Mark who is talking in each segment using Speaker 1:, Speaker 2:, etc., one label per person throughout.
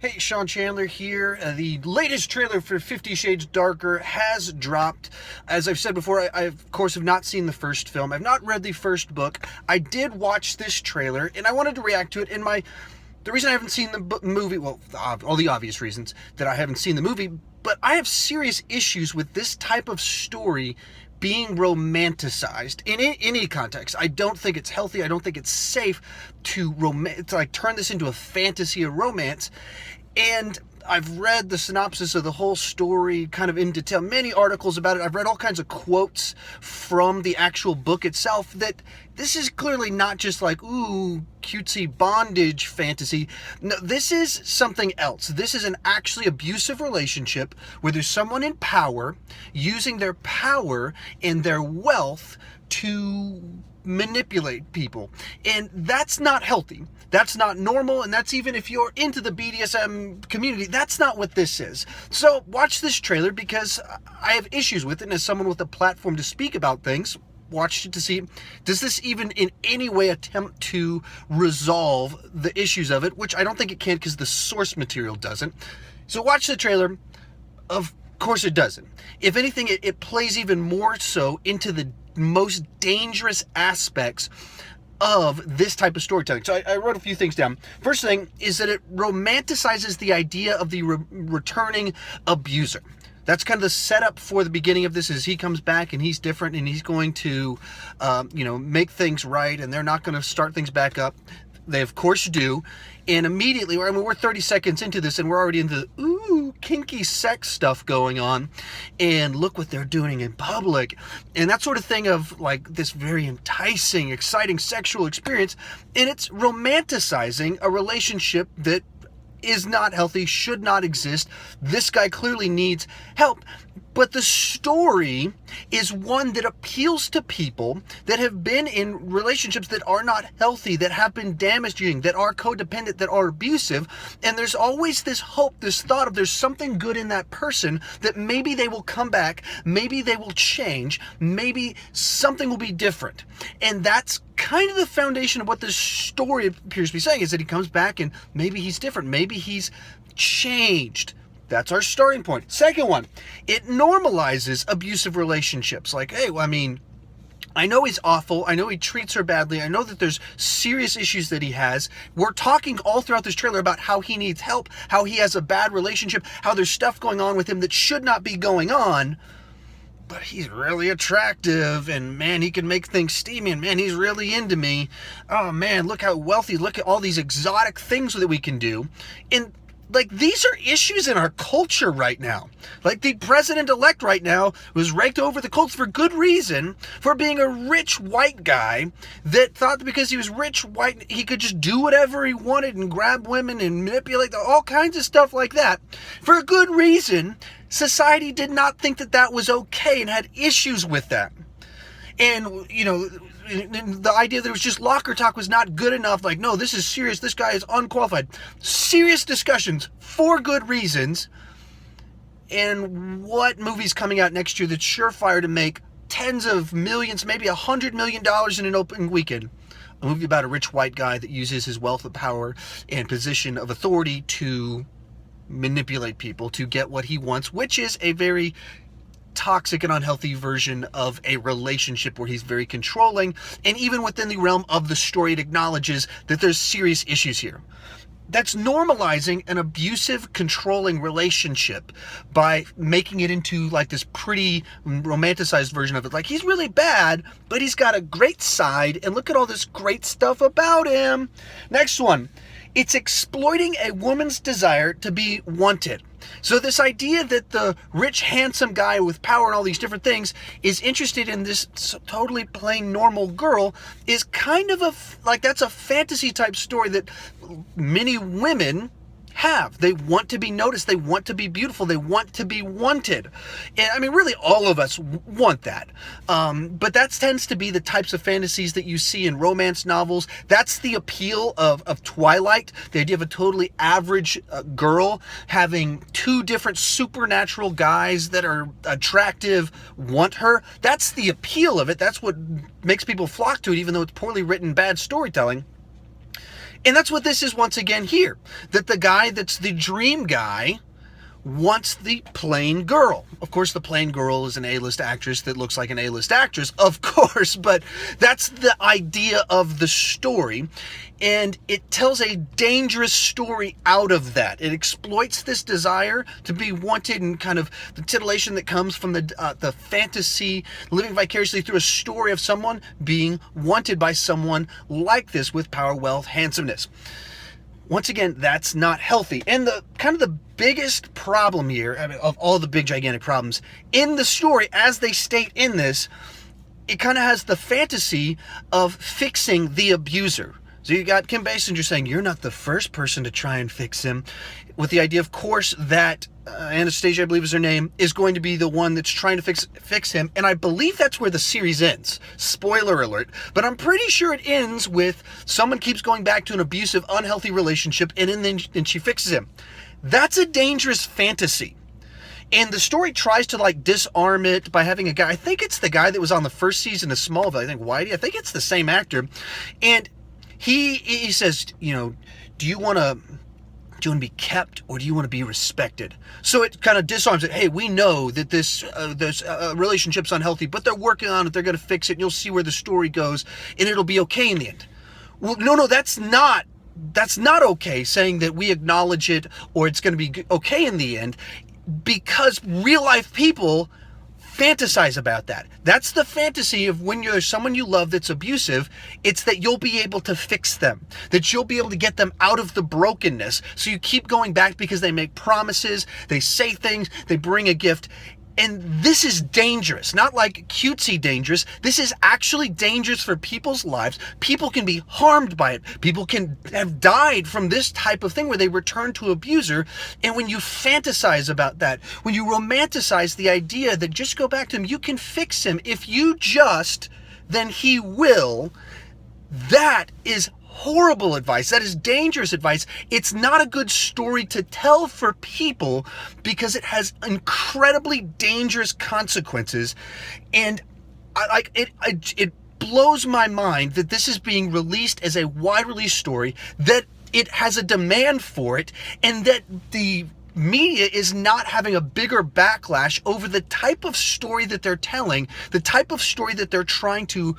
Speaker 1: Hey, Sean Chandler here. The latest trailer for 50 Shades Darker has dropped. As I've said before, I of course have not seen the first film. I've not read the first book. I did watch this trailer, and I wanted to react to it. And the reason I haven't seen the movie, well, all the obvious reasons that I haven't seen the movie, but I have serious issues with this type of story being romanticized in any context. I don't think it's healthy. I don't think it's safe to turn this into a fantasy or romance. And I've read the synopsis of the whole story kind of in detail, many articles about it. I've read all kinds of quotes from the actual book itself that this is clearly not just like, ooh, cutesy bondage fantasy. No, this is something else. This is an actually abusive relationship where there's someone in power using their power and their wealth to manipulate people. And that's not healthy. That's not normal, and that's even if you're into the BDSM community, that's not what this is. So watch this trailer because I have issues with it, and as someone with a platform to speak about things, watched it to see, does this even in any way attempt to resolve the issues of it, which I don't think it can because the source material doesn't. So watch the trailer. Of course it doesn't. If anything, it plays even more so into the most dangerous aspects of this type of storytelling. So I wrote a few things down. First thing is that it romanticizes the idea of the returning abuser. That's kind of the setup for the beginning of this, is he comes back and he's different and he's going to, make things right, and they're not going to start things back up. They of course do. And immediately, we're 30 seconds into this and we're already into kinky sex stuff going on, and look what they're doing in public, and that sort of thing of like this very enticing, exciting sexual experience, and it's romanticizing a relationship that is not healthy, should not exist. This guy clearly needs help. But the story is one that appeals to people that have been in relationships that are not healthy, that have been damaging, that are codependent, that are abusive. And there's always this hope, this thought of there's something good in that person, that maybe they will come back, maybe they will change, maybe something will be different. And that's kind of the foundation of what this story appears to be saying, is that he comes back and maybe he's different, maybe he's changed. That's our starting point. Second one, it normalizes abusive relationships. Like, hey, I know he's awful. I know he treats her badly. I know that there's serious issues that he has. We're talking all throughout this trailer about how he needs help, how he has a bad relationship, how there's stuff going on with him that should not be going on. But he's really attractive, and man, he can make things steamy, and man, he's really into me. Oh man, look how wealthy, look at all these exotic things that we can do. And these are issues in our culture right now. Like, the president-elect right now was raked over the coals for good reason for being a rich white guy that thought that because he was rich white, he could just do whatever he wanted and grab women and manipulate all kinds of stuff like that. For a good reason, society did not think that that was okay and had issues with that. And, the idea that it was just locker talk was not good enough. Like, no, this is serious. This guy is unqualified. Serious discussions for good reasons. And what movie's coming out next year that's surefire to make tens of millions, maybe $100 million in an opening weekend? A movie about a rich white guy that uses his wealth of power and position of authority to manipulate people to get what he wants, which is a very toxic and unhealthy version of a relationship where he's very controlling. And even within the realm of the story, it acknowledges that there's serious issues here. That's normalizing an abusive, controlling relationship by making it into like this pretty romanticized version of it. Like, he's really bad, but he's got a great side, and look at all this great stuff about him. Next one. It's exploiting a woman's desire to be wanted. So this idea that the rich, handsome guy with power and all these different things is interested in this totally plain, normal girl is kind of that's a fantasy type story that many women have. They want to be noticed. They want to be beautiful. They want to be wanted. And really all of us want that. But that tends to be the types of fantasies that you see in romance novels. That's the appeal of Twilight. The idea of a totally average girl having two different supernatural guys that are attractive want her. That's the appeal of it. That's what makes people flock to it, even though it's poorly written, bad storytelling. And that's what this is once again here. That the guy that's the dream guy wants the plain girl. Of course, the plain girl is an A-list actress that looks like an A-list actress, of course, but that's the idea of the story. And it tells a dangerous story out of that. It exploits this desire to be wanted and kind of the titillation that comes from the fantasy, living vicariously through a story of someone being wanted by someone like this with power, wealth, handsomeness. Once again, that's not healthy. And the kind of the biggest problem here, I mean, of all the big gigantic problems in the story, as they state in this, it kind of has the fantasy of fixing the abuser. So you got Kim Basinger saying, you're not the first person to try and fix him, with the idea, of course, that Anastasia, I believe is her name, is going to be the one that's trying to fix him. And I believe that's where the series ends. Spoiler alert. But I'm pretty sure it ends with someone keeps going back to an abusive, unhealthy relationship, and then she fixes him. That's a dangerous fantasy. And the story tries to like disarm it by having a guy, I think it's the guy that was on the first season of Smallville, I think Whitey, I think it's the same actor. And he says, you know, do you want to be kept or do you want to be respected? So it kind of disarms it. Hey, we know that this relationship's unhealthy, but they're working on it. They're going to fix it. And you'll see where the story goes and it'll be okay in the end. Well, no, that's not okay, saying that we acknowledge it or it's going to be okay in the end, because real life people fantasize about that. That's the fantasy of when there's someone you love that's abusive. It's that you'll be able to fix them, that you'll be able to get them out of the brokenness. So you keep going back because they make promises, they say things, they bring a gift. And this is dangerous, not like cutesy dangerous. This is actually dangerous for people's lives. People can be harmed by it. People can have died from this type of thing where they return to abuser. And when you fantasize about that, when you romanticize the idea that just go back to him, you can fix him. If you just, then he will. That is horrible advice. That is dangerous advice. It's not a good story to tell for people because it has incredibly dangerous consequences. And it blows my mind that this is being released as a wide release story, that it has a demand for it, and that the media is not having a bigger backlash over the type of story that they're telling, the type of story that they're trying to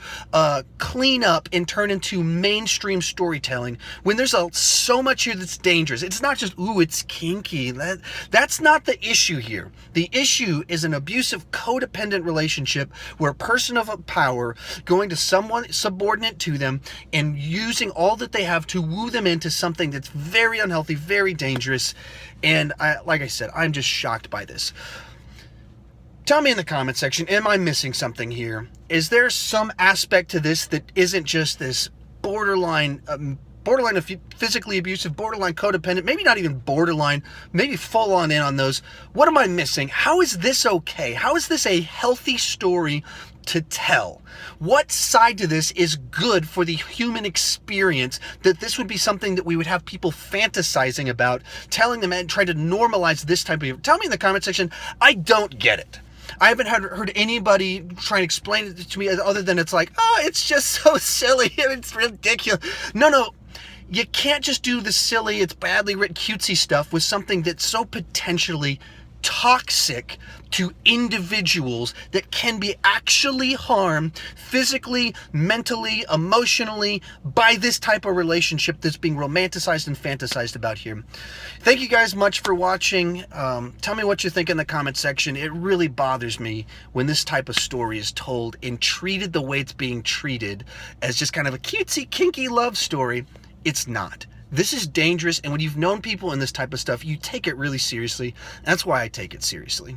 Speaker 1: clean up and turn into mainstream storytelling, when there's so much here that's dangerous. It's not just, ooh, it's kinky. That's not the issue here. The issue is an abusive, codependent relationship where a person of power going to someone subordinate to them and using all that they have to woo them into something that's very unhealthy, very dangerous. And like I said, I'm just shocked by this. Tell me in the comment section, am I missing something here? Is there some aspect to this that isn't just this borderline physically abusive, borderline codependent, maybe not even borderline, maybe full on in on those? What am I missing? How is this okay? How is this a healthy story to tell? What side to this is good for the human experience, that this would be something that we would have people fantasizing about, telling them and trying to normalize this type of... Tell me in the comment section. I don't get it. I haven't heard anybody try and explain it to me other than it's like, oh, it's just so silly. It's ridiculous. No. You can't just do the silly, it's badly written, cutesy stuff with something that's so potentially toxic to individuals that can be actually harmed physically, mentally, emotionally by this type of relationship that's being romanticized and fantasized about here. Thank you guys much for watching. Tell me what you think in the comment section. It really bothers me when this type of story is told and treated the way it's being treated, as just kind of a cutesy, kinky love story. It's not. This is dangerous, and when you've known people in this type of stuff, you take it really seriously. That's why I take it seriously.